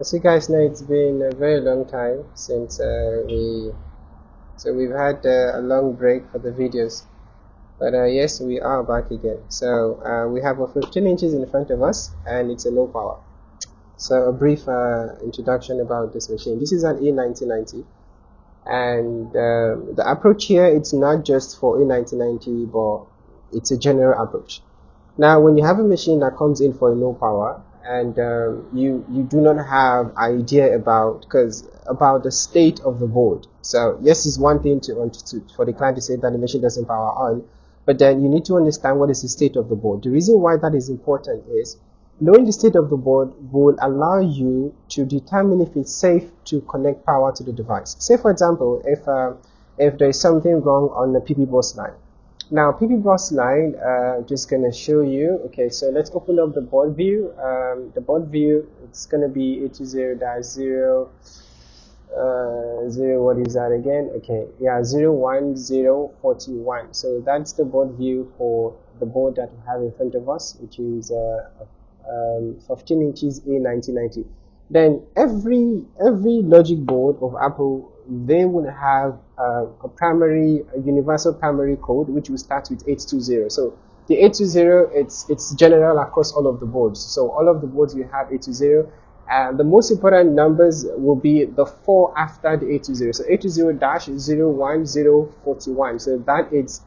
As you guys know, it's been a very long time since we've had a long break for the videos. But yes, we are back again. So we have a 15 inches in front of us, and it's a low power. So a brief introduction about this machine. This is an A1990, and the approach here, it's not just for A1990, but it's a general approach. Now, when you have a machine that comes in for a low power, and you do not have idea about the state of the board. So yes, it's one thing for the client to say that the machine doesn't power on, but then you need to understand what is the state of the board. The reason why that is important is knowing the state of the board will allow you to determine if it's safe to connect power to the device. Say for example, if there is something wrong on the PP bus line. Now, PP bus line, just gonna show you. Okay, so let's open up the board view. The board view, it's gonna be 820-0, what is that again? Okay, yeah, 01041. So that's the board view for the board that we have in front of us, which is 15 inches A1990. Then every logic board of Apple, they will have a universal primary code, which will start with 820. So the 820, it's general across all of the boards. So all of the boards will have 820. The most important numbers will be the 4 after the 820. So 820-01041. So that is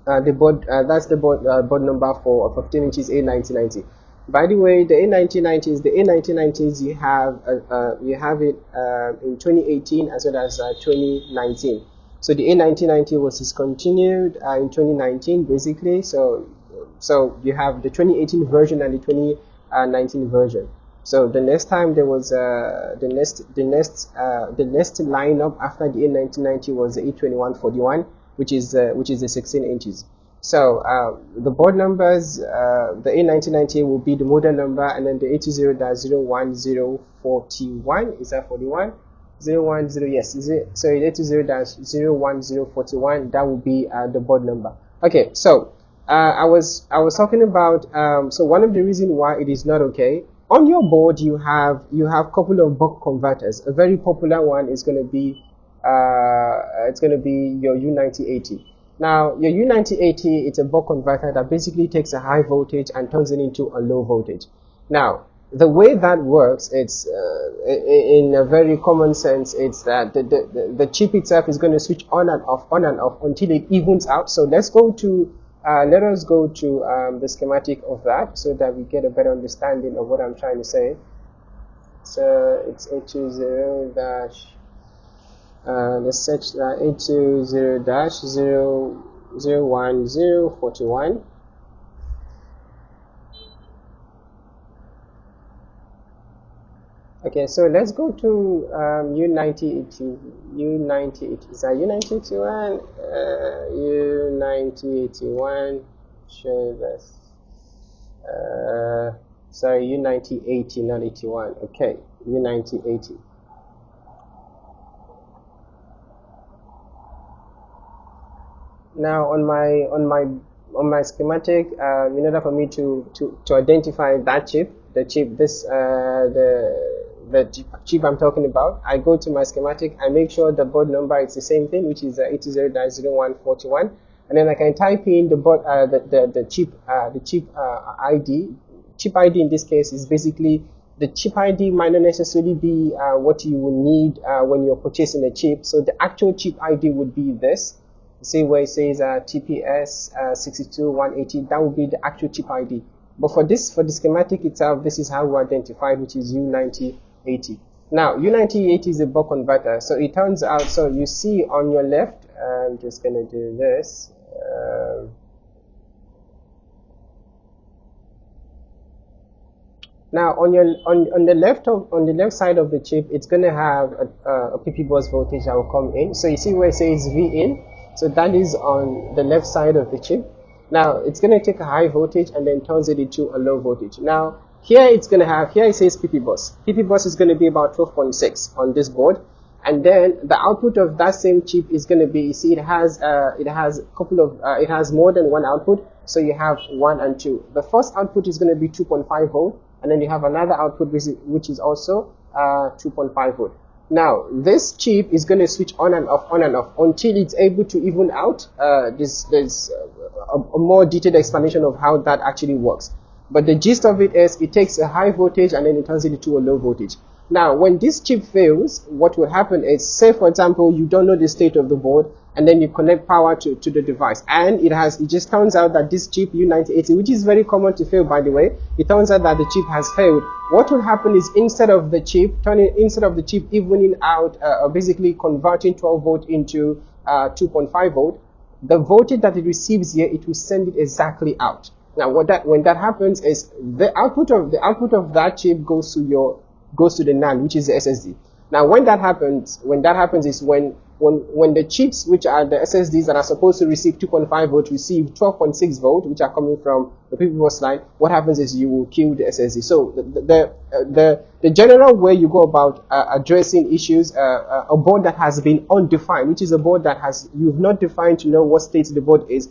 the board. That's the board number for 15 inches A1990. By the way, the A1990s, you have it in 2018 as well as 2019. So the A1990 was discontinued in 2019, basically. So you have the 2018 version and the 2019 version. So the next time there was the next lineup after the A1990 was the A2141, which is the 16 inches. So the board numbers, the A1990 will be the model number, and then the 820-01041, is that 41? 010, yes, is it? So 820-01041, that will be the board number. Okay, so I was talking about, so one of the reasons why it is not okay, on your board you have a couple of buck converters. A very popular one is going to be your U9080. Now, your U9080, it's a buck converter that basically takes a high voltage and turns it into a low voltage. Now, the way that works, it's in a very common sense, it's that the chip itself is going to switch on and off until it evens out. So let us go to the schematic of that so that we get a better understanding of what I'm trying to say. So it's 820 dash. Let's search 820-01041. Okay, so let's go to U9080. U9080 is that U9081? U9081 shows us. Sorry, U9080, not 81. Okay, U9080. Now on my schematic, in order for me to identify that chip, the chip I'm talking about, I go to my schematic, I make sure the board number is the same thing, which is 820-0141, and then I can type in the board the chip ID. Chip ID in this case is basically, the chip ID might not necessarily be what you will need when you're purchasing a chip. So the actual chip ID would be this. See where it says TPS 62180, that would be the actual chip ID. But for the schematic itself, this is how we identify it, which is U9080. Now, U9080 is a buck converter. So it turns out, so you see on your left, I'm just going to do this. Now on the left side of the chip, it's going to have a PP bus voltage that will come in. So you see where it says V in. So that is on the left side of the chip. Now it's going to take a high voltage and then turns it into a low voltage. Now here it says PP bus. PP bus is going to be about 12.6 on this board, and then the output of that same chip is going to be, you see, it has more than one output. So you have 1 and 2. The first output is going to be 2.5 volt, and then you have another output which is also 2.5 volt. Now this chip is going to switch on and off until it's able to even out. There's a more detailed explanation of how that actually works. But the gist of it is it takes a high voltage and then it turns it into a low voltage. Now, when this chip fails, what will happen is, say for example, you don't know the state of the board, and then you connect power to the device, and it just turns out that this chip U1980, which is very common to fail, by the way, it turns out that the chip has failed. What will happen is, instead of the chip evening out, basically converting 12 volt into 2.5 volt, the voltage that it receives here, it will send it exactly out. Now, when that happens is the output of that chip goes to the NAND, which is the SSD. Now, when that happens is when the chips, which are the SSDs that are supposed to receive 2.5 volt, receive 12.6 volt, which are coming from the previous slide, what happens is you will kill the SSD. So the general way you go about addressing issues, a board that has been undefined, which is a board that you've not defined to know what state the board is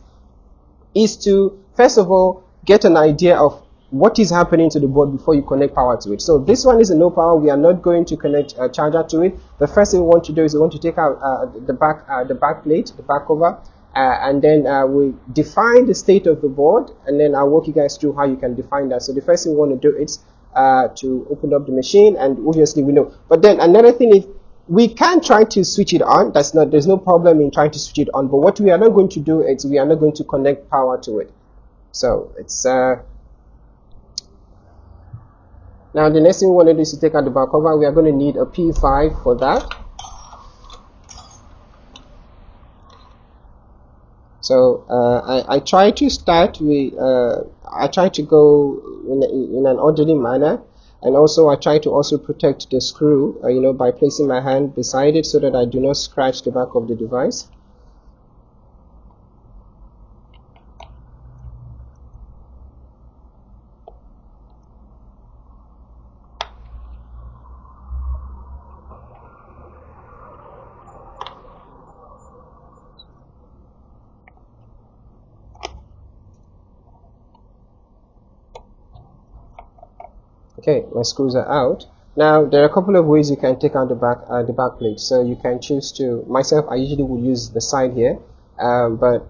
to, first of all, get an idea of what is happening to the board before you connect power to it. So this one is a no power. We are not going to connect a charger to it. The first thing we want to do is we want to take out the back plate, the back cover, and then we define the state of the board, and then I'll walk you guys through how you can define that. So the first thing we want to do is to open up the machine, and obviously we know. But then another thing is, we can try to switch it on. There's no problem in trying to switch it on. But what we are not going to do is we are not going to connect power to it. So it's now the next thing we want to do is to take out the back cover. We are going to need a P5 for that. So I try to start with I try to go in an orderly manner, and also I try to also protect the screw, by placing my hand beside it so that I do not scratch the back of the device. Okay, my screws are out. Now there are a couple of ways you can take out the back plate. So you can choose to. Myself, I usually would use the side here, but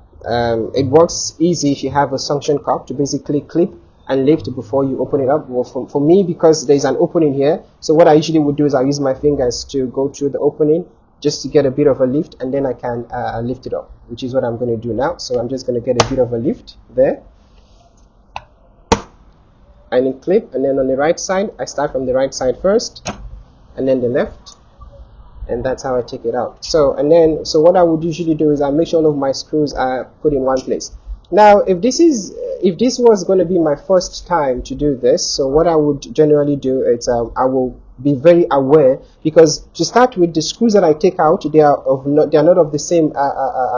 it works easy if you have a suction cup to basically clip and lift before you open it up. Well, for me, because there's an opening here, so what I usually would do is I use my fingers to go through the opening just to get a bit of a lift, and then I can lift it up, which is what I'm going to do now. So I'm just going to get a bit of a lift there. And then clip, and then on the right side, I start from the right side first, and then the left, and that's how I take it out. So what I would usually do is I make sure all of my screws are put in one place. Now, if this was going to be my first time to do this, so what I would generally do is I will be very aware, because to start with, the screws that I take out, they are not of the same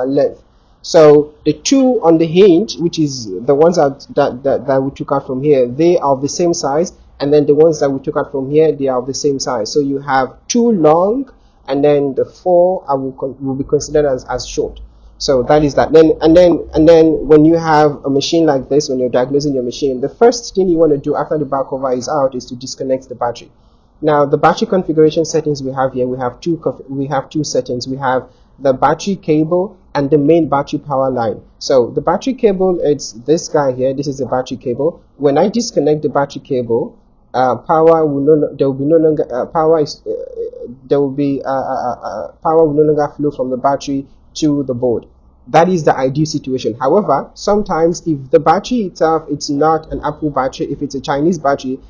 length. So the two on the hinge, which is the ones that we took out from here, they are of the same size, and then the ones that we took out from here, they are of the same size. So you have two long, and then the four will be considered as short. So that is that. And then when you have a machine like this, when you're diagnosing your machine, the first thing you want to do after the back cover is out is to disconnect the battery. Now the battery configuration settings we have here, we have two settings. We have the battery cable and the main battery power line. So the battery cable, it's this guy here. This is the battery cable. When I disconnect the battery cable, power will no longer flow from the battery to the board. That is the ideal situation. However, sometimes if the battery itself, it's not an Apple battery, if it's a Chinese battery,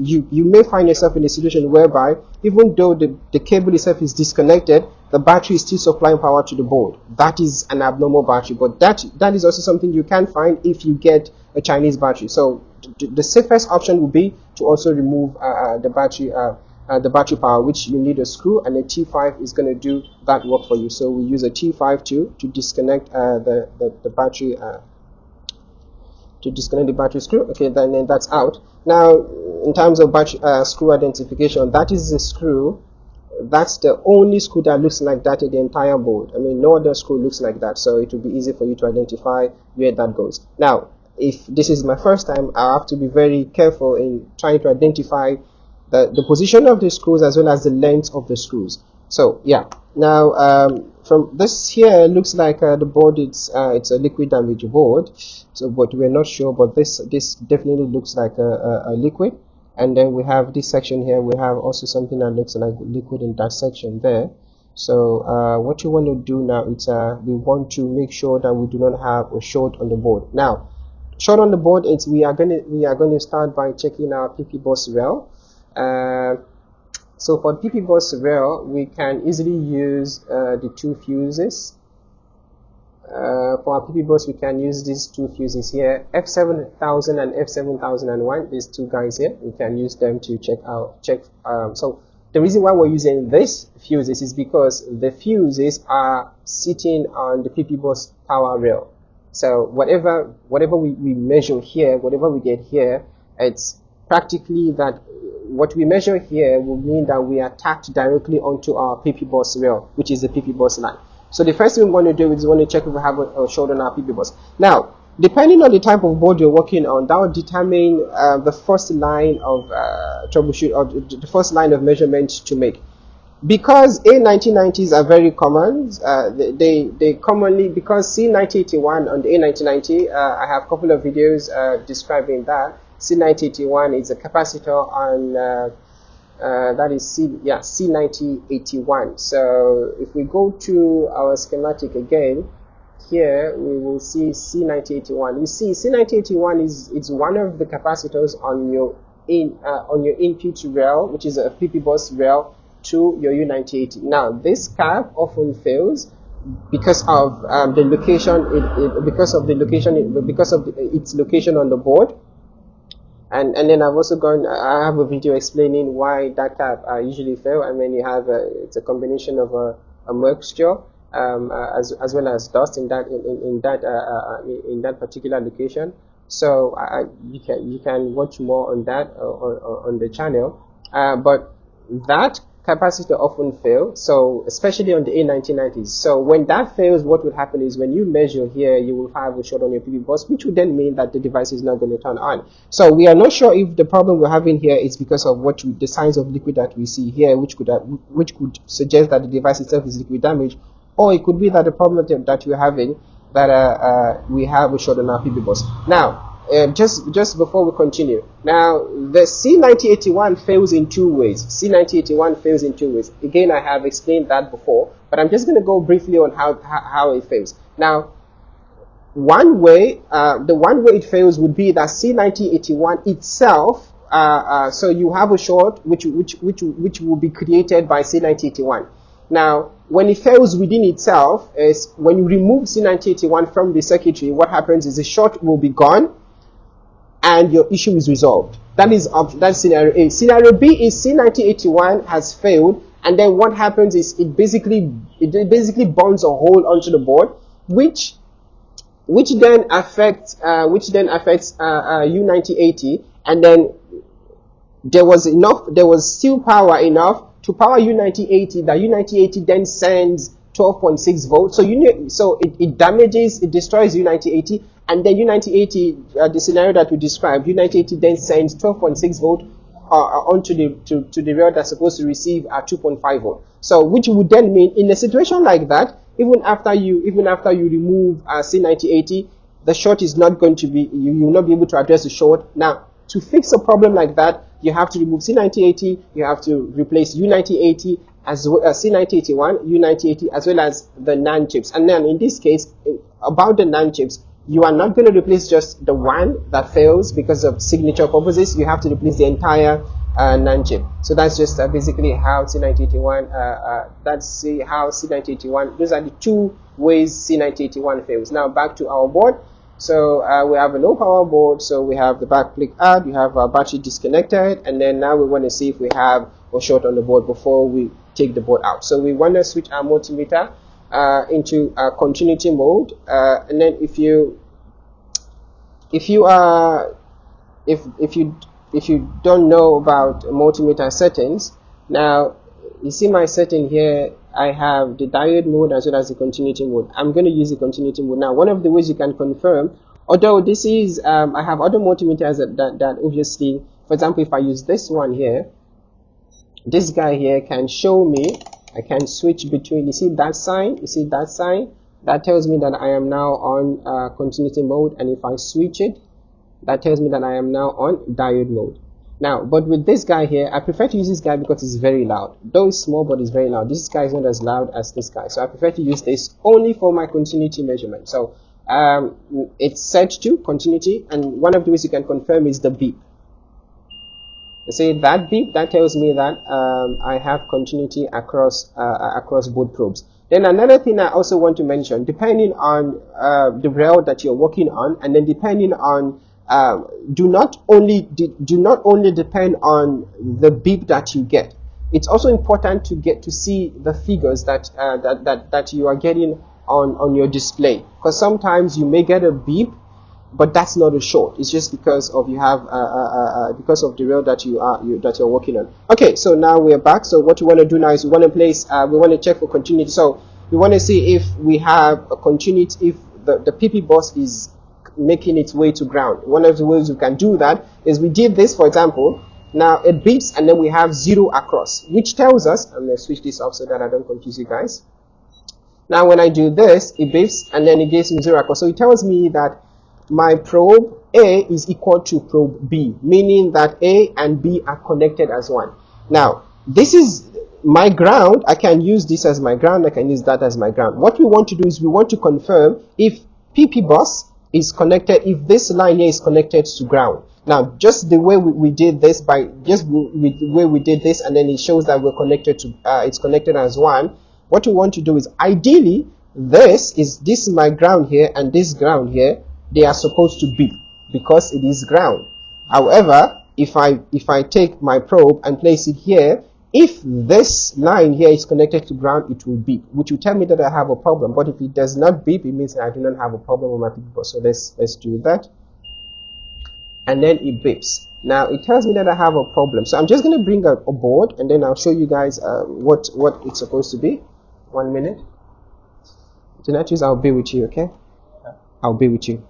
you may find yourself in a situation whereby even though the cable itself is disconnected, the battery is still supplying power to the board. That is an abnormal battery, but that is also something you can find if you get a Chinese battery. So the safest option would be to also remove the battery power, which you need a screw, and a T5 is going to do that work for you. So we use a T5 to disconnect the battery. To disconnect the battery screw. Okay, then that's out. Now, in terms of battery screw identification, that is the screw. That's the only screw that looks like that in the entire board. I mean, no other screw looks like that, so it will be easy for you to identify where that goes. Now, if this is my first time, I have to be very careful in trying to identify the position of the screws as well as the length of the screws. So yeah, now from this here looks like the board, it's a liquid damage board, so but we're not sure, but this definitely looks like a liquid. And then we have this section here, we have also something that looks like liquid in that section there. So what you want to do now is we want to make sure that we do not have a short on the board. Now, short on the board, it's we are going to start by checking our PP bus rail. So for PP bus rail, we can easily use the two fuses. For our PP bus, we can use these two fuses here, F7000 and F7001. These two guys here, we can use them to check. So the reason why we're using these fuses is because the fuses are sitting on the PP bus power rail. So whatever we measure here, whatever we get here, it's practically that what we measure here will mean that we are tacked directly onto our PP bus rail, which is the PP bus line. So the first thing we want to do is we want to check if we have a short on our PP bus. Now, depending on the type of board you're working on, that will determine the first line of troubleshoot, or the first line of measurement to make. Because A1990s are very common, they commonly, because C9081 on the A1990, I have a couple of videos describing that. C9081 is a capacitor on that is C9081. So if we go to our schematic again, here we will see C9081. You see C9081 is one of the capacitors on your input rail, which is a PP bus rail, to your U9080. Now this cap often fails because of the location, because of its location on the board. And then I've also I have a video explaining why that cap usually fail. I mean, you have it's a combination of a moisture as well as dust in that particular location. So you can watch more on that on the channel. But that capacitor often fails, so especially on the A1990s. So when that fails, what will happen is when you measure here, you will have a short on your PV bus, which would then mean that the device is not going to turn on. So we are not sure if the problem we're having here is because of the signs of liquid that we see here, which could suggest that the device itself is liquid damage, or it could be that the problem that we're having, that we have a short on our PV bus. Now, just before we continue, now the C9081 fails in two ways. C9081 fails in two ways. Again, I have explained that before, but I'm just going to go briefly on how it fails. Now, one way it fails would be that C9081 itself. So you have a short which will be created by C9081. Now, when it fails within itself, is when you remove C9081 from the circuitry, what happens is the short will be gone, and your issue is resolved. That's scenario A. Scenario B is C9081 has failed, and then what happens is it basically burns a hole onto the board, which then affects U9080, and then there was still power enough to power U9080. That U9080 then sends 12.6 volts. So it destroys U9080, and then U9080, the scenario that we described, U9080 then sends 12.6 volt onto the rail that's supposed to receive a 2.5 volt. So which would then mean in a situation like that, even after you remove C9080, the short is not going to be, you will not be able to address the short. Now, to fix a problem like that, you have to remove C9080, you have to replace U9080 as well as C9081, U9080, as well as the NAND chips. And then in this case, about the NAND chips, you are not going to replace just the one that fails because of signature purposes. You have to replace the entire NAND chip. So that's just basically how C9081, how C9081, those are the two ways C9081 fails. Now back to our board. So we have a low power board, so we have the backplate out, you have our battery disconnected, and then now we want to see if we have a short on the board before we take the board out. So we want to switch our multimeter into continuity mode, and then if you don't know about multimeter settings, now you see my setting here. I have the diode mode as well as the continuity mode. I'm going to use the continuity mode. Now, one of the ways you can confirm, although this is, I have other multimeters that obviously, for example, if I use this one here, this guy here can show me, I can switch between, you see that sign, that tells me that I am now on continuity mode, and if I switch it, that tells me that I am now on diode mode. Now, but with this guy here, I prefer to use this guy because it's very loud. Though it's small, but it's very loud. This guy is not as loud as this guy, so I prefer to use this only for my continuity measurement. So it's set to continuity, and one of the ways you can confirm is the beep. You see that beep, that tells me that I have continuity across both probes. Then another thing I also want to mention, depending on the rail that you're working on, and then depending on do not only depend on the beep that you get. It's also important to get to see the figures that that you are getting on your display, because sometimes you may get a beep, but that's not a short. It's just because of you have because of the rail that you're working on. Okay, so now we're back. So what we want to do now is we want to place we want to check for continuity. So we want to see if we have a continuity, if the PP bus is making its way to ground. One of the ways we can do that is we did this, for example. Now it beeps and then we have 0 across, which tells us, I'm going to switch this off so that I don't confuse you guys. Now when I do this, it beeps and then it gives me 0 across. So it tells me that my probe A is equal to probe B, meaning that A and B are connected as one. Now this is my ground. I can use this as my ground, I can use that as my ground. What we want to do is we want to confirm if PP bus is connected, if this line here is connected to ground. Now, just the way we did this, by just the way we did this, and then it shows that we're connected to, it's connected as one. What we want to do is, ideally, this is my ground here, and this ground here, they are supposed to be, because it is ground. However, if I take my probe and place it here, if this line here is connected to ground, it will beep, which will tell me that I have a problem. But if it does not beep, it means that I do not have a problem with my PP bus. So let's do that. And then it beeps. Now it tells me that I have a problem. So I'm just going to bring a board, and then I'll show you guys what it's supposed to be. 1 minute. Donatus, I'll be with you, okay? I'll be with you.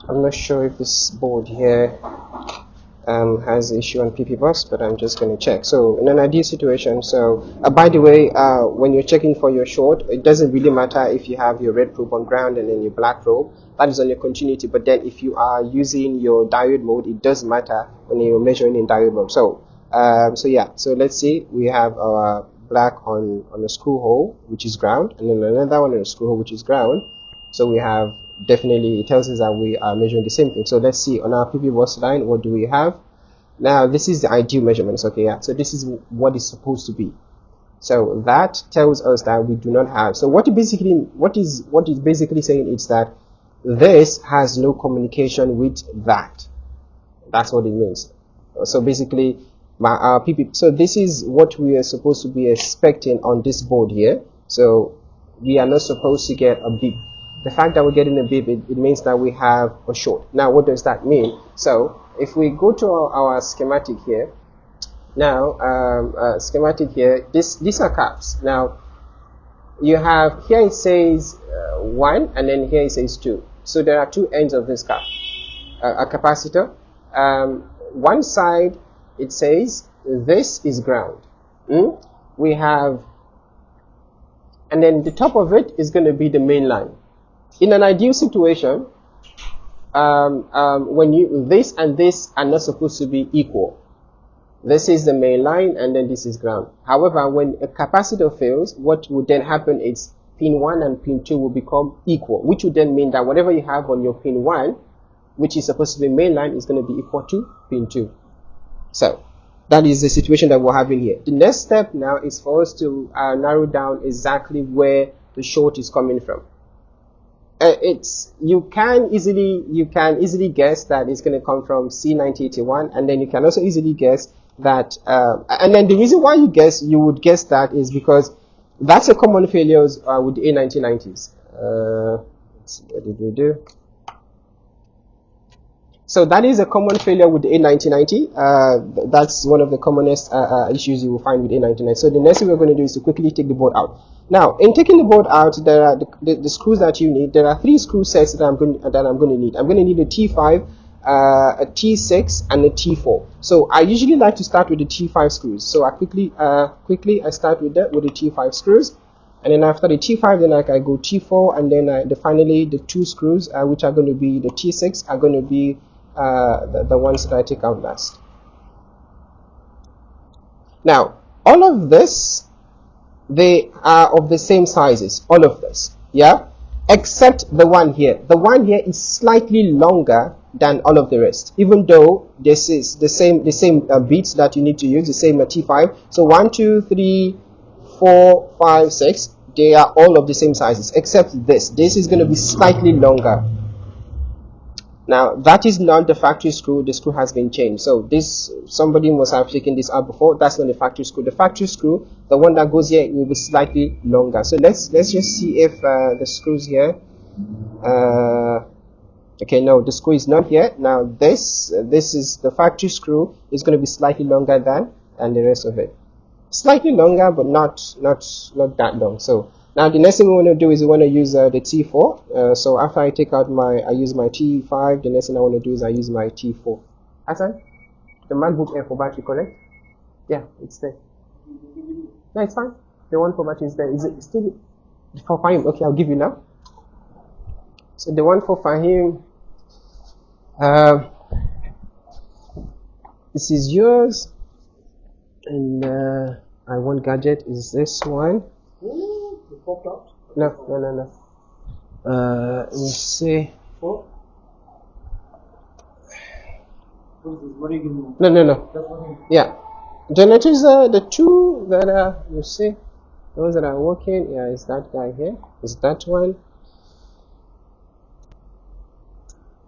I'm not sure if this board here has an issue on PP bus, but I'm just going to check. So in an ideal situation, so by the way, when you're checking for your short, it doesn't really matter if you have your red probe on ground and then your black probe. That is on your continuity. But then if you are using your diode mode, it does matter when you're measuring in diode mode. So yeah, so let's see, we have our black on a screw hole, which is ground, and then another one on a screw hole, which is ground. So we have, definitely it tells us that we are measuring the same thing. So let's see on our PP bus line, what do we have? Now this is the ideal measurements. Okay, yeah, so this is what it's supposed to be. So that tells us that we do not have. So what is basically saying is that this has no communication with that. That's what it means. So basically our PP, so this is what we are supposed to be expecting on this board here. So we are not supposed to get a beep. The fact that we're getting a beep, it means that we have a short. Now, what does that mean? So, if we go to our schematic here, now, schematic here, these are caps. Now, you have, here it says 1, and then here it says 2. So, there are two ends of this cap, a capacitor. One side, it says, this is ground. We have, and then the top of it is going to be the main line. In an ideal situation, when this and this are not supposed to be equal. This is the main line and then this is ground. However, when a capacitor fails, what would then happen is pin 1 and pin 2 will become equal, which would then mean that whatever you have on your pin 1, which is supposed to be main line, is going to be equal to pin 2. So that is the situation that we're having here. The next step now is for us to narrow down exactly where the short is coming from. you can easily guess that it's going to come from C9081, and then you can also easily guess that, and then the reason why you would guess that is because that's a common failure with the A1990s. Let's see, what did we do? So that is a common failure with the A1990. That's one of the commonest issues you will find with A1990. So the next thing we're going to do is to quickly take the board out. Now, in taking the board out, there are the screws that you need. There are 3 screw sets that I'm going to need. I'm going to need a T5, a T6, and a T4. So I usually like to start with the T5 screws. So I quickly I start with the T5 screws, and then after the T5, then I go T4, and then finally the 2 screws, which are going to be the T6, are going to be the ones that I take out last. Now, all of this, they are of the same sizes, all of this, yeah, except the one here. The one here is slightly longer than all of the rest, even though this is the same beats that you need to use, the same T5. So 1, 2, 3, 4, 5, 6, they are all of the same sizes, except this is going to be slightly longer. Now, that is not the factory screw. The screw has been changed. So somebody must have taken this out before. That's not the factory screw. The factory screw, the one that goes here, will be slightly longer. So let's just see if the screws here. Okay, no, the screw is not here. Now this is the factory screw. Is going to be slightly longer than the rest of it. Slightly longer, but not that long. So now the next thing we want to do is we want to use the T4. So after I use my T5, the next thing I want to do is I use my T4. Hassan, the MacBook Air for battery, correct? Yeah, it's there. No, it's fine. The one for battery is there. Is it still for Fahim? Okay, I'll give you now. So the one for Fahim, this is yours, and I want gadget is this one. No. Let me see. What are you giving me? No. Yeah. Generators are the 2 that are, you see, those that are working. Yeah, is that guy here. Is that one.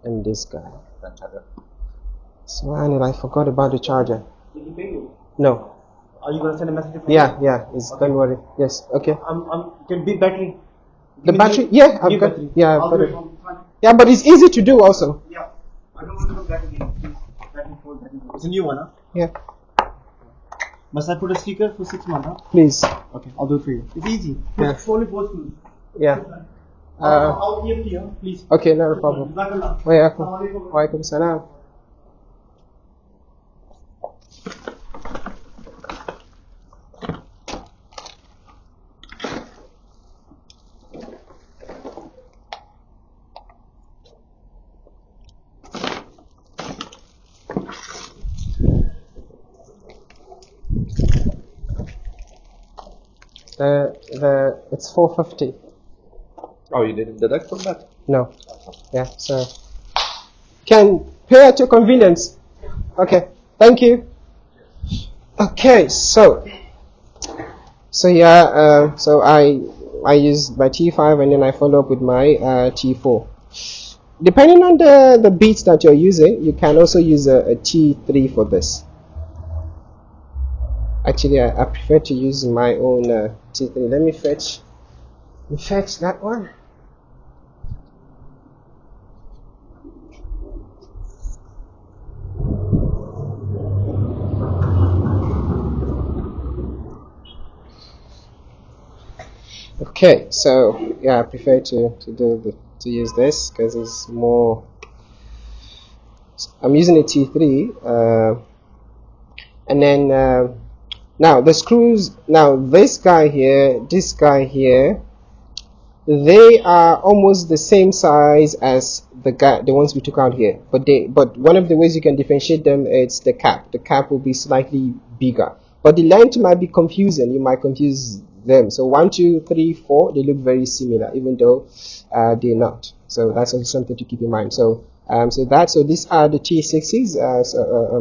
And this guy. So, and I forgot about the charger. Did you pay you? No. Are you gonna send a message? Yeah. Okay. Don't worry. Yes. Okay. Can be battery. The battery. Yeah, I've got. Battery. Yeah, I'll I've got do it. it on the front. Yeah, but it's easy to do also. Yeah. I don't want to do that again. Please. Battery. It's a new one, huh? Yeah. Must I put a sticker for 6 months, huh? Please. Okay, I'll do it for you. It's easy. Yeah. It's only 4 screws. Yeah. I'll EFT, huh? Please. Okay, not a problem. Jazakallah. Wa alaikum salam. It's 450. Oh, you didn't deduct from that? No. Yeah, so can pay at your convenience. Okay, thank you. Okay, so yeah, so I use my T5 and then I follow up with my T4. Depending on the beats that you're using, you can also use a T3 for this. Actually, I prefer to use my own T3. Let me fetch that one. Okay, so yeah, I prefer to use this because it's more. I'm using a T3, and then. Now the screws, this guy here, they are almost the same size as the ones we took out here, but one of the ways you can differentiate them is the cap. The cap will be slightly bigger, but the length might be confusing. You might confuse them. So 1, 2, 3, 4, they look very similar, even though they're not. So that's also something to keep in mind. So these are the T6s,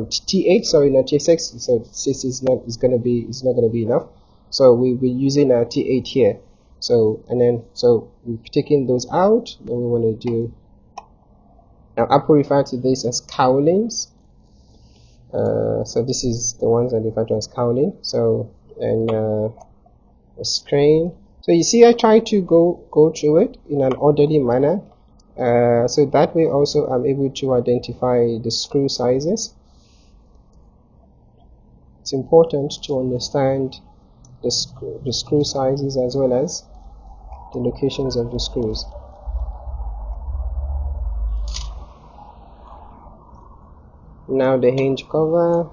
T8, sorry, not T6. So 6 is not going to be enough. So we're using a T8 here. So we've taken those out. Then we want to do, now Apple referred to this as cowlings. So this is the ones that they refer to as cowling. So, and a screen. So you see, I try to go through it in an orderly manner. So that way also I'm able to identify the screw sizes. It's important to understand the screw sizes as well as the locations of the screws. Now the hinge cover.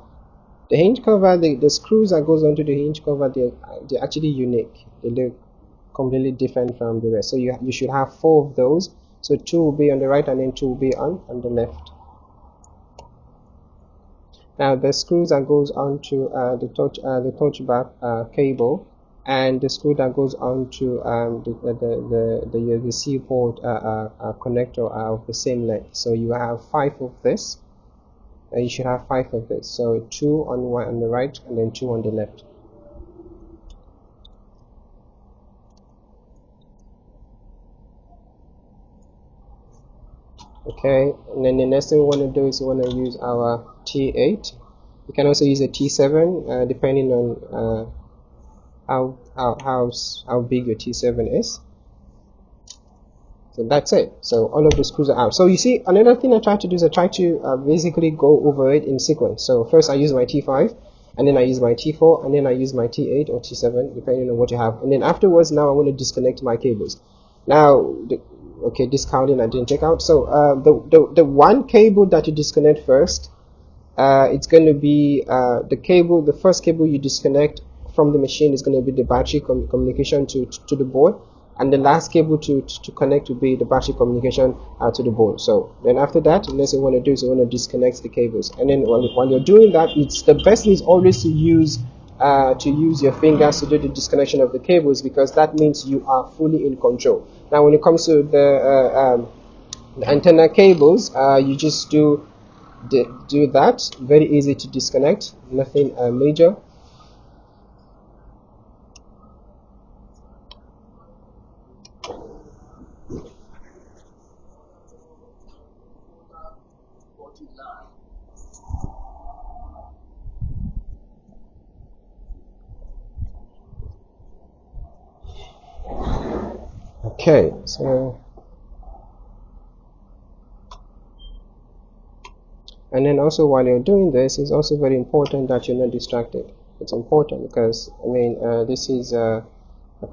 The hinge cover, the screws that goes onto the hinge cover, they're actually unique. They look completely different from the rest. So you should have 4 of those. So 2 will be on the right and then 2 will be on the left. Now the screws that goes onto the touch bar cable, and the screw that goes onto the USB-C port connector are of the same length. So you have 5 of this. You should have 5 of this. So 2 on the right and then 2 on the left. Okay, and then the next thing we want to do is we want to use our T8. You can also use a T7 depending on how big your T7 is. So that's it. So all of the screws are out. So you see, another thing I try to do is I try to basically go over it in sequence. So first I use my T5, and then I use my T4, and then I use my T8 or T7 depending on what you have. And then afterwards, now I want to disconnect my cables. Now okay, this counting I didn't check out. So the one cable that you disconnect first, it's going to be the first cable you disconnect from the machine is going to be the battery communication to the board, and the last cable to connect will be the battery communication to the board. So then after that, the next thing you want to do is you want to disconnect the cables, and then while you're doing that, it's the best is always to use your fingers to do the disconnection of the cables, because that means you are fully in control. Now when it comes to the antenna cables, you just do that. Very easy to disconnect, nothing major. Okay, so and then also while you're doing this, it's also very important that you're not distracted. It's important because I mean this is a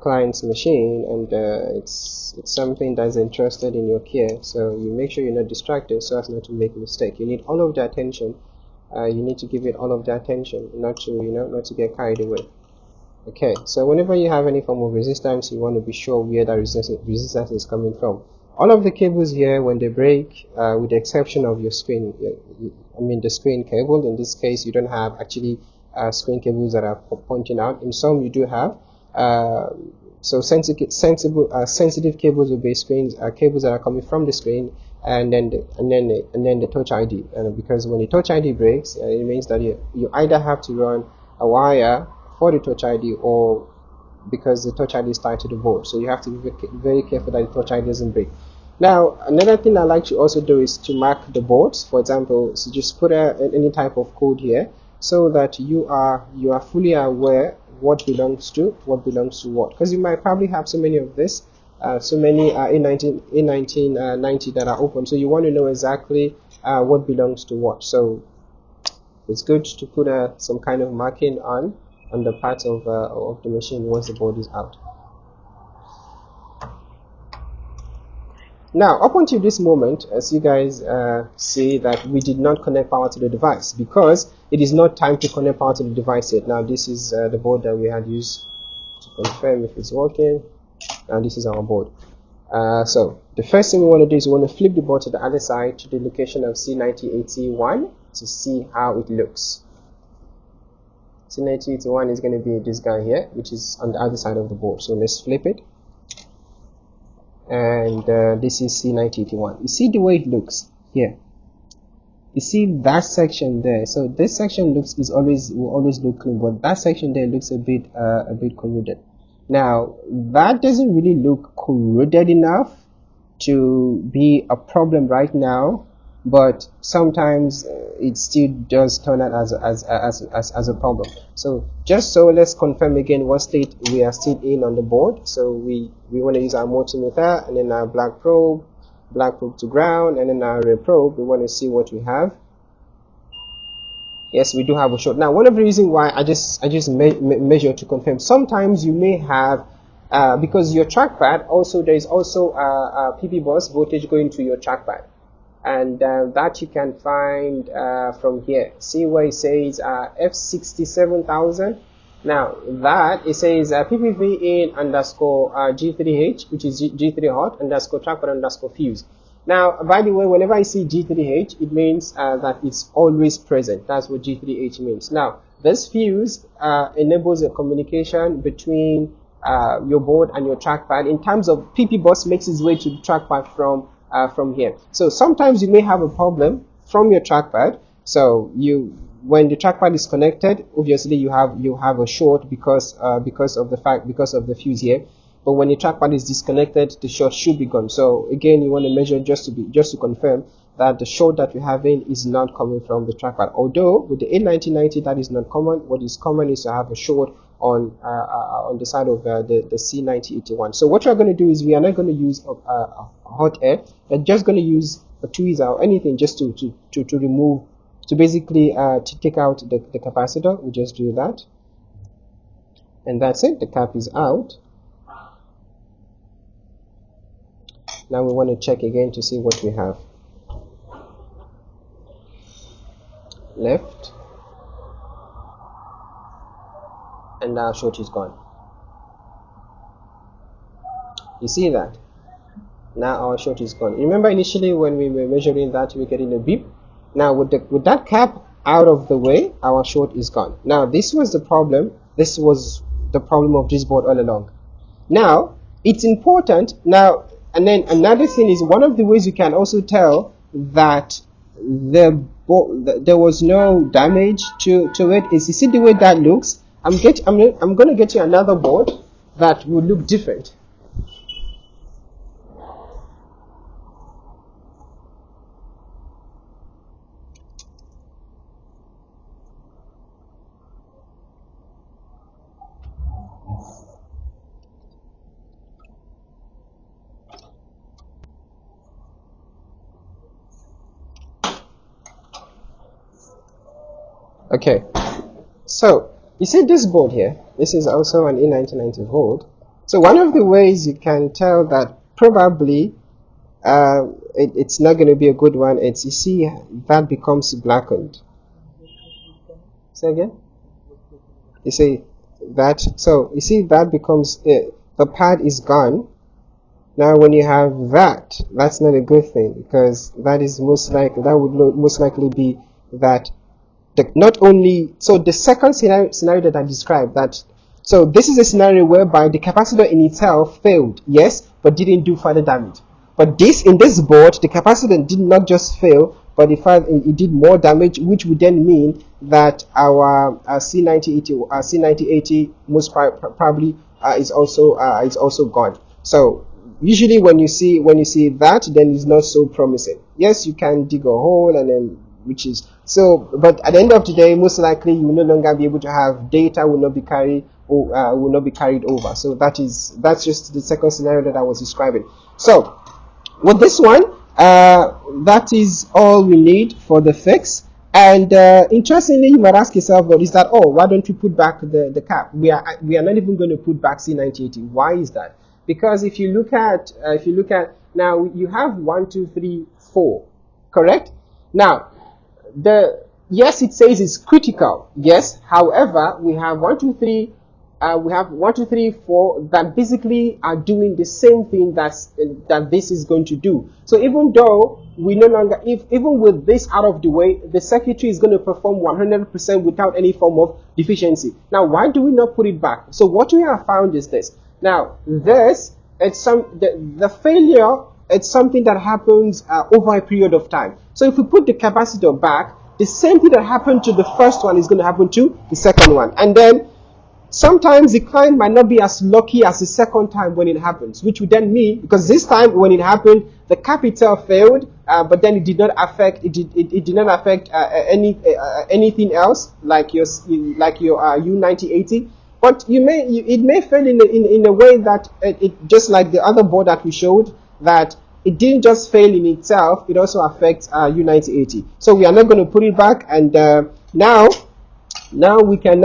client's machine, and it's something that's interested in your care. So you make sure you're not distracted so as not to make a mistake. You need all of the attention. You need to give it all of the attention, not to get carried away. Okay, so whenever you have any form of resistance, you want to be sure where that resistance is coming from. All of the cables here, when they break, with the exception of your screen, the screen cable, in this case you don't have actually screen cables that are pointing out. In some you do have. So sensitive cables will be cables that are coming from the screen, and then the touch ID. And because when the touch ID breaks, it means that you either have to run a wire for the touch ID, or because the touch ID is tied to the board. So you have to be very careful that the touch ID doesn't break. Now, another thing I like to also do is to mark the boards. For example, so just put any type of code here, so that you are fully aware what belongs to what, because you might probably have so many of this, so many A1990 that are open. So you want to know exactly what belongs to what. So it's good to put some kind of marking on the parts of the machine once the board is out. Now, up until this moment, as you guys see, that we did not connect power to the device, because it is not time to connect power to the device yet. Now, this is the board that we had used to confirm if it's working. Now, this is our board. So the first thing we want to do is we want to flip the board to the other side, to the location of C9081, to see how it looks. C9081 is going to be this guy here, which is on the other side of the board. So let's flip it. And this is C9081. You see the way it looks here. You see that section there. So this section will always look clean, but that section there looks a bit corroded. Now that doesn't really look corroded enough to be a problem right now, but sometimes it still does turn out as a problem. So just so let's confirm again what state we are still in on the board. So we want to use our multimeter and then our black probe to ground, and then our red probe. We want to see what we have. Yes, we do have a short. Now, one of the reasons why I just measure to confirm. Sometimes you may have, because your trackpad also, there is also a PP bus voltage going to your trackpad, and that you can find from here. See where it says F67000. Now that it says PPV in underscore G3H, which is G3 hot underscore trackpad underscore fuse. Now, by the way, whenever I see G3H, it means that it's always present. That's what G3H means. Now, this fuse enables a communication between your board and your trackpad. In terms of PP bus makes its way to the trackpad from here. So sometimes you may have a problem from your trackpad. So when the trackpad is connected, obviously you have a short because of the fuse here. But when the trackpad is disconnected, the short should be gone. So again, you want to measure just to confirm that the short that we're having is not coming from the trackpad. Although with the A1990 that is not common. What is common is to have a short on the side of the C9081. So what we're going to do is we are not going to use hot air. We're just going to use a tweezer or anything just to remove, to basically to take out the capacitor. We just do that, and that's it. The cap is out. Now we want to check again to see what we have. Left, and our short is gone. You see that? Now our short is gone. Remember initially when we were measuring that, we were getting a beep. Now with that cap out of the way, our short is gone. Now this was the problem. This was the problem of this board all along. Now it's important now. And then another thing is, one of the ways you can also tell that there was no damage to it is, you see the way that looks. I'm going to get you another board that will look different. Okay, so you see this board here, this is also an A1990 board. So one of the ways you can tell that probably it's not going to be a good one, it's, you see that becomes blackened. Say again? You see that, so you see that becomes, the pad is gone. Now when you have that, that's not a good thing, because that is most likely, that would most likely be that not only, so the second scenario that I described, that, so this is a scenario whereby the capacitor in itself failed, yes, but didn't do further damage. But in this board, the capacitor did not just fail, but in fact it did more damage, which would then mean that our C9080 most probably is also gone. So usually when you see that, then it's not so promising. Yes, you can dig a hole and then, which is so, but at the end of the day, most likely you will no longer be able to have data will not be carried over. So that's just the second scenario that I was describing. So with this one, that is all we need for the fix. And interestingly, you might ask yourself, well, is that all? Why don't you put back the cap? We are not even going to put back C9080. Why is that? Because if you look at now, you have 1, 2, 3, 4, correct? Now yes, it says it's critical, yes. However, we have 1, 2, 3 4 that basically are doing the same thing that this is going to do. So even though we no longer, even with this out of the way, the circuitry is going to perform 100% without any form of deficiency. Now, why do we not put it back? So what we have found is this. Now, the failure, it's something that happens over a period of time. So if we put the capacitor back, the same thing that happened to the first one is going to happen to the second one. And then sometimes the client might not be as lucky as the second time when it happens, which would then mean, because this time when it happened, the capital failed, but then it did not affect anything else like your U9080. But it may fail in a way that it just like the other board that we showed, that it didn't just fail in itself, it also affects U9080. So we are not going to put it back, and now we can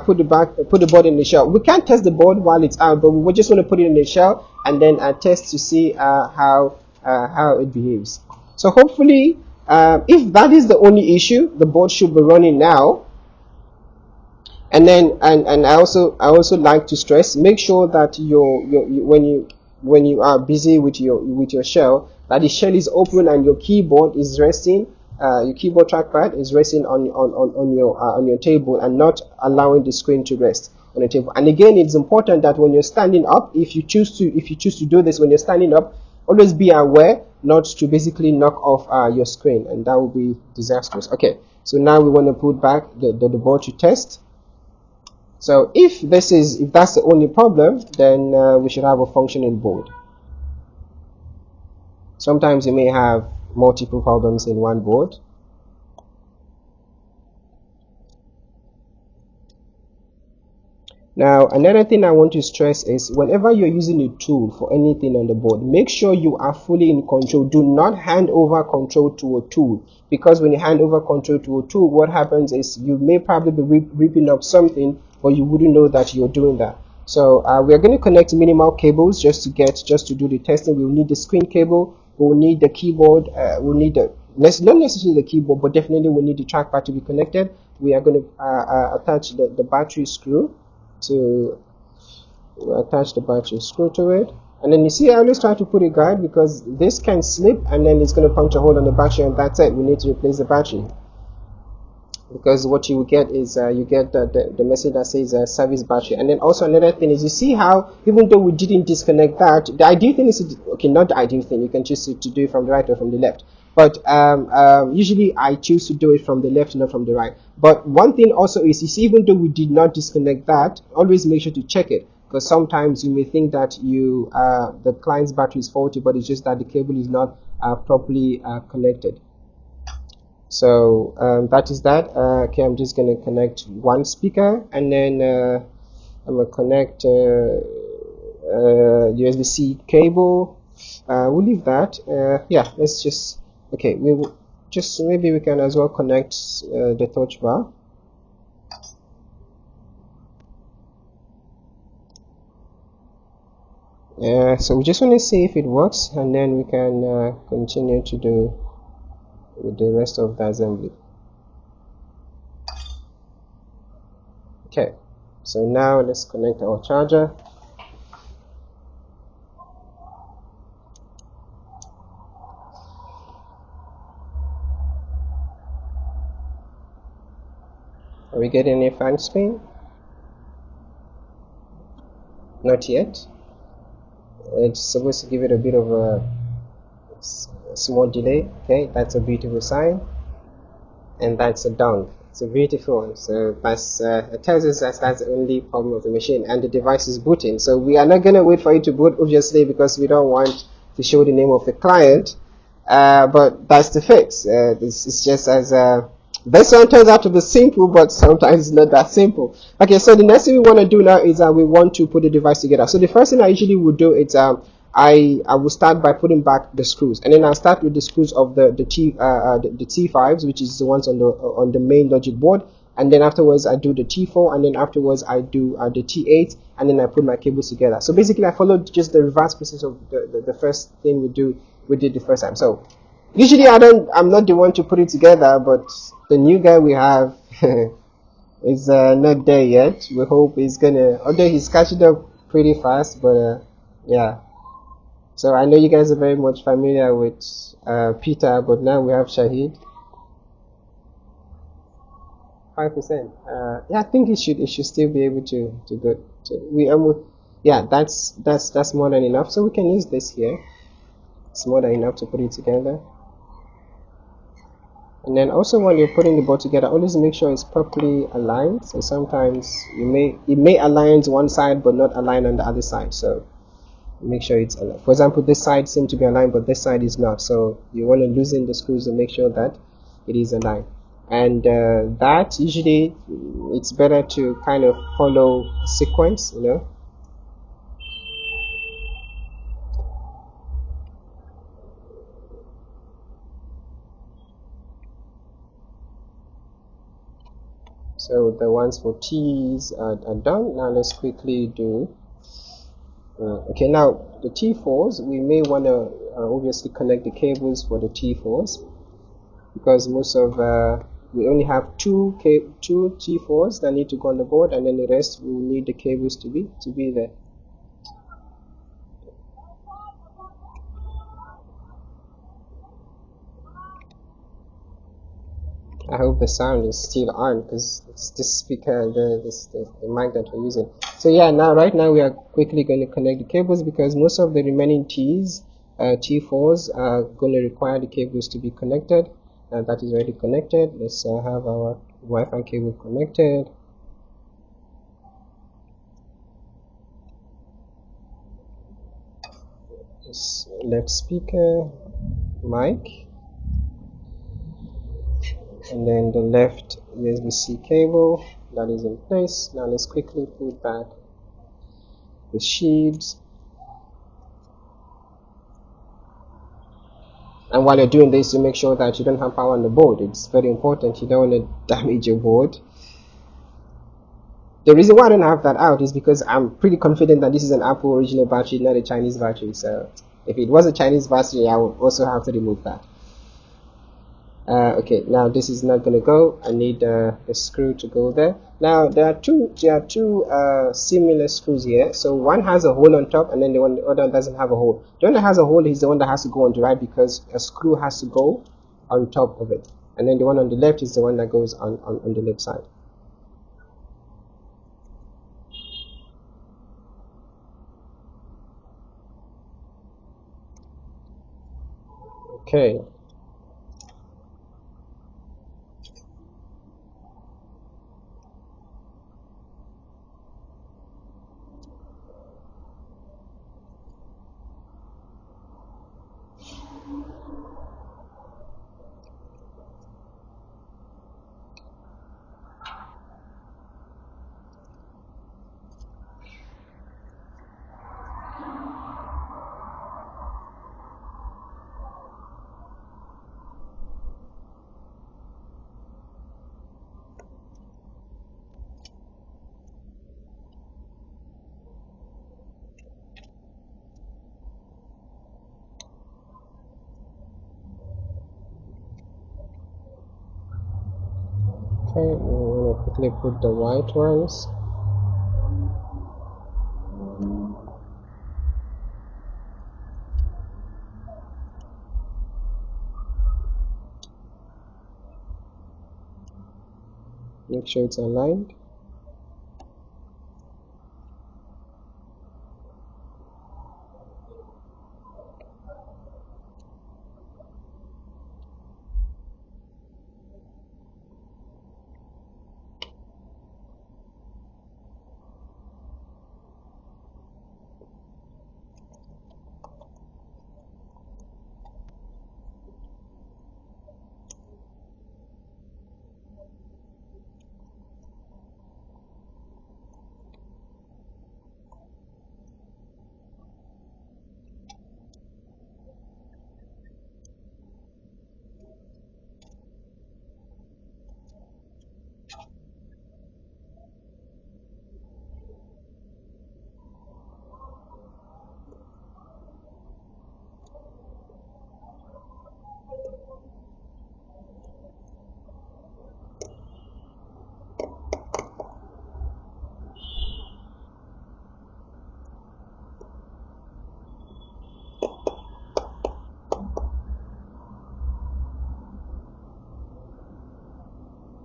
put the board in the shell. We can't test the board while it's out, but we just want to put it in the shell and then test to see how it behaves. So hopefully, if that is the only issue, the board should be running now. And then and I also like to stress, make sure that when you are busy with your shell, that the shell is open and your keyboard is resting. Your keyboard trackpad is resting on your table and not allowing the screen to rest on the table. And again, it's important that when you're standing up, if you choose to do this when you're standing up, always be aware not to basically knock off your screen, and that will be disastrous. Okay, so now we want to put back the board to test. So if that's the only problem, then we should have a functioning board. Sometimes you may have multiple problems in one board. Now, another thing I want to stress is whenever you're using a tool for anything on the board, make sure you are fully in control. Do not hand over control to a tool, because when you hand over control to a tool, what happens is you may probably be ripping up something, but you wouldn't know that you're doing that. So we are going to connect minimal cables just to do the testing. We'll need the screen cable, we'll need the keyboard, we'll need not necessarily the keyboard, but definitely we'll need the trackpad to be connected. We are going to attach the battery screw. So we'll attach the battery screw to it, and then you see I always try to put a guide, because this can slip and then it's going to punch a hole on the battery, and that's it. We need to replace the battery, because what you will get is you get the message that says service battery. And then also another thing is, you see how even though we didn't disconnect that, the ideal thing is not the ideal thing, you can choose to do it from the right or from the left, but usually I choose to do it from the left, not from the right. But one thing also is, you see, even though we did not disconnect that, always make sure to check it, because sometimes you may think that the client's battery is faulty, but it's just that the cable is not properly connected. So that is that. Okay, I'm just going to connect one speaker, and then I'm going to connect USB-C cable. We'll leave that. Yeah, let's just, okay, we will just, maybe we can as well connect the touch bar. So we just want to see if it works, and then we can continue to do with the rest of the assembly. Okay, so now let's connect our charger. Are we getting any fan spin? Not yet. It's supposed to give it a bit of a small delay. Okay, that's a beautiful sign, and that's a dunk. It's a beautiful one. So that's it tells us that that's the only problem of the machine, and the device is booting. So we are not going to wait for it to boot, obviously, because we don't want to show the name of the client. But that's the fix. This is just as this one turns out to be simple, but sometimes it's not that simple. Okay, so the next thing we want to do now is we want to put the device together. So the first thing I usually would do is I will start by putting back the screws, and then I'll start with the screws of the T5s, which is the ones on the main logic board, and then afterwards I do the T4, and then afterwards I do the T8, and then I put my cables together. So basically I followed just the reverse process of the first thing we did the first time. So usually I'm not the one to put it together, but the new guy we have is not there yet. We hope he's gonna, although he's catching up pretty fast, but yeah. So I know you guys are very much familiar with Peter, but now we have Shahid. 5%. Yeah, I think it should still be able to go. We yeah, that's more than enough. So we can use this here. It's more than enough to put it together. And then also when you're putting the board together, always make sure it's properly aligned. So sometimes it may align to one side but not align on the other side. So make sure it's aligned. For example, this side seems to be aligned but this side is not. So you want to loosen the screws and make sure that it is aligned. And that usually it's better to kind of follow a sequence, you know. So the ones for T's are done. Now let's quickly do okay, now the T4s, we may want to obviously connect the cables for the T4s, because most of we only have two T4s that need to go on the board, and then the rest will need the cables to be there. I hope the sound is still on, because it's this speaker, the mic that we're using. So yeah, right now we are quickly going to connect the cables, because most of the remaining T4s are going to require the cables to be connected. That is already connected. Let's have our Wi-Fi cable connected. Left speaker, mic, and then the left USB-C cable that is in place. Now let's quickly put back the sheaths. And while you're doing this, you make sure that you don't have power on the board. It's very important. You don't want to damage your board. The reason why I don't have that out is because I'm pretty confident that this is an Apple original battery, not a Chinese battery. So if it was a Chinese battery, I would also have to remove that. Okay, now this is not going to go. I need a screw to go there. Now there are two similar screws here. So one has a hole on top, and then the other doesn't have a hole. The one that has a hole is the one that has to go on the right, because a screw has to go on top of it. And then the one on the left is the one that goes on the left side. Okay. Okay, we want to quickly put the white ones. Make sure it's aligned.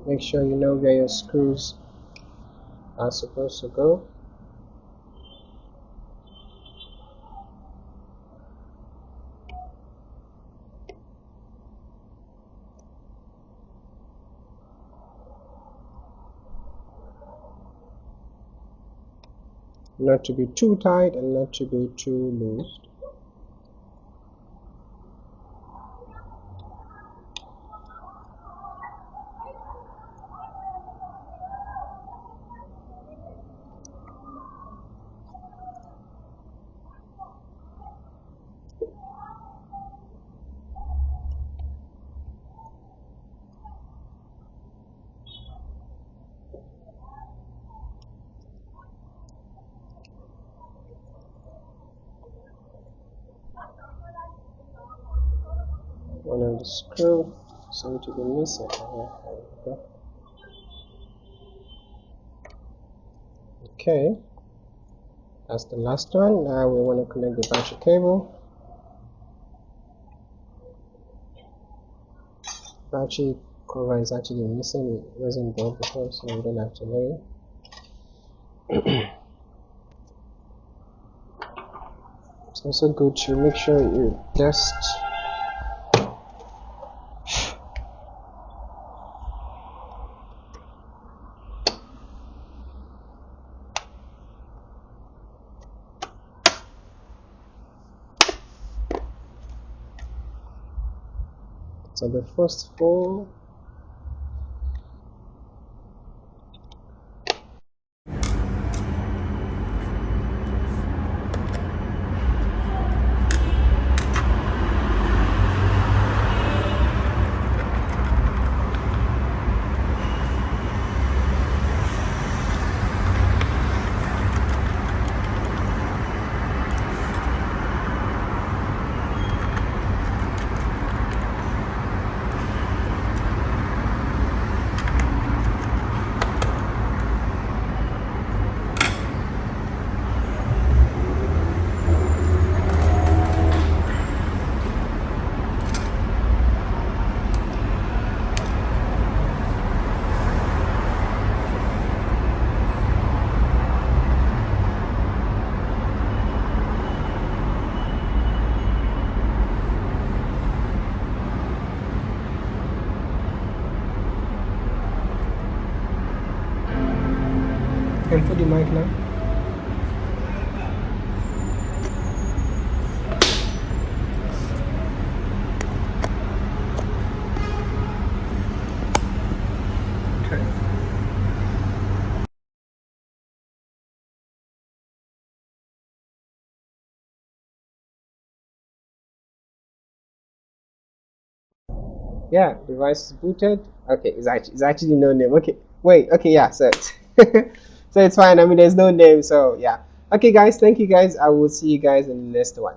Make sure you know where your screws are supposed to go. not to be too tight and not to be too loose. One of the screw seems to be missing. Okay, that's the last one. Now we want to connect the battery cable. Battery cover is actually missing. It wasn't there before, so we don't have to worry. It's also good to make sure you test so the first four. And put the mic now. Okay. Yeah, device is booted. Okay, it's actually no name. Okay, wait. Okay, yeah. So so it's fine. I mean, there's no name. So yeah. Okay, guys. Thank you, guys. I will see you guys in the next one.